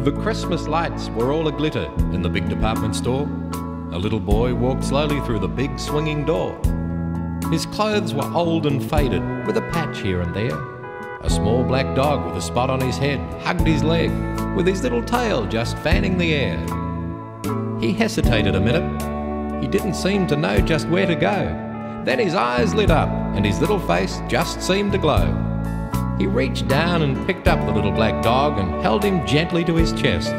The Christmas lights were all a-glitter in the big department store. A little boy walked slowly through the big swinging door. His clothes were old and faded, with a patch here and there. A small black dog with a spot on his head hugged his leg, with his little tail just fanning the air. He hesitated a minute. He didn't seem to know just where to go. Then his eyes lit up and his little face just seemed to glow. He reached down and picked up the little black dog and held him gently to his chest.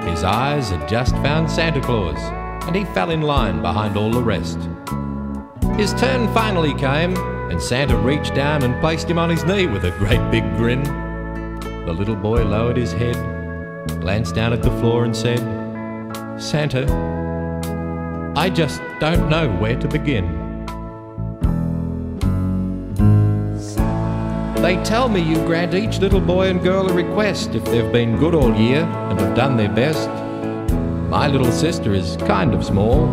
His eyes had just found Santa Claus, and he fell in line behind all the rest. His turn finally came, and Santa reached down and placed him on his knee with a great big grin. The little boy lowered his head, glanced down at the floor and said, "Santa, I just don't know where to begin." They tell me you grant each little boy and girl a request if they've been good all year and have done their best. My little sister is kind of small.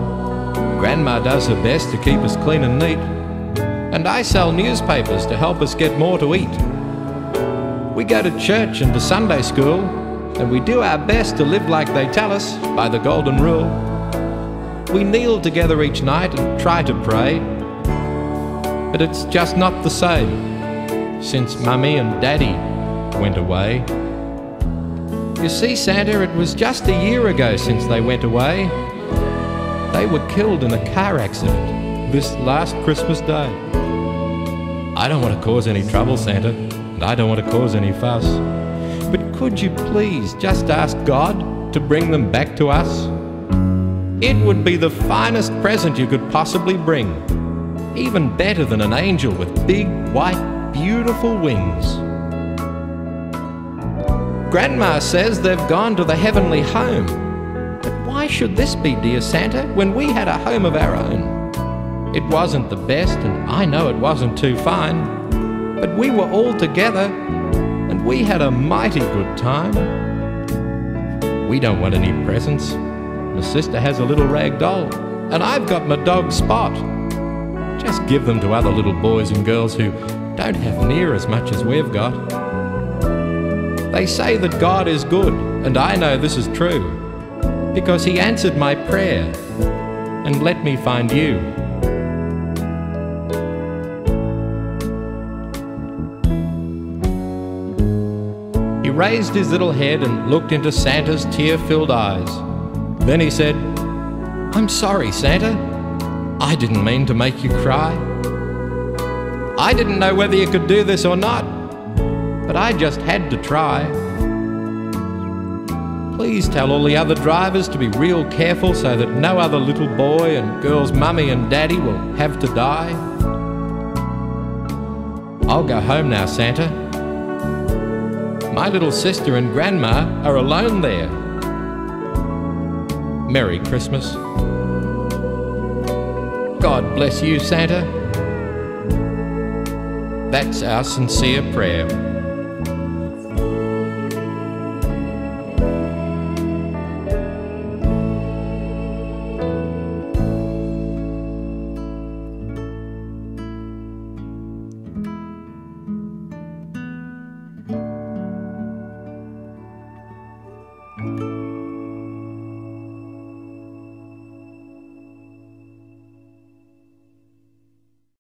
Grandma does her best to keep us clean and neat. And I sell newspapers to help us get more to eat. We go to church and to Sunday school, and we do our best to live like they tell us by the golden rule. We kneel together each night and try to pray, but it's just not the same since Mummy and Daddy went away. You see, Santa, it was just a year ago since they went away. They were killed in a car accident this last Christmas Day. I don't want to cause any trouble, Santa, and I don't want to cause any fuss. But could you please just ask God to bring them back to us? It would be the finest present you could possibly bring, even better than an angel with big, white, beautiful wings. Grandma says they've gone to the heavenly home. But why should this be, dear Santa, when we had a home of our own? It wasn't the best, and I know it wasn't too fine, but we were all together, and we had a mighty good time. We don't want any presents. My sister has a little rag doll, and I've got my dog Spot. Just give them to other little boys and girls who don't have near as much as we've got. They say that God is good, and I know this is true, because He answered my prayer and let me find you. He raised his little head and looked into Santa's tear-filled eyes. Then he said, "I'm sorry, Santa. I didn't mean to make you cry. I didn't know whether you could do this or not, but I just had to try. Please tell all the other drivers to be real careful so that no other little boy and girl's mummy and daddy will have to die. I'll go home now, Santa. My little sister and grandma are alone there. Merry Christmas. God bless you, Santa. That's our sincere prayer."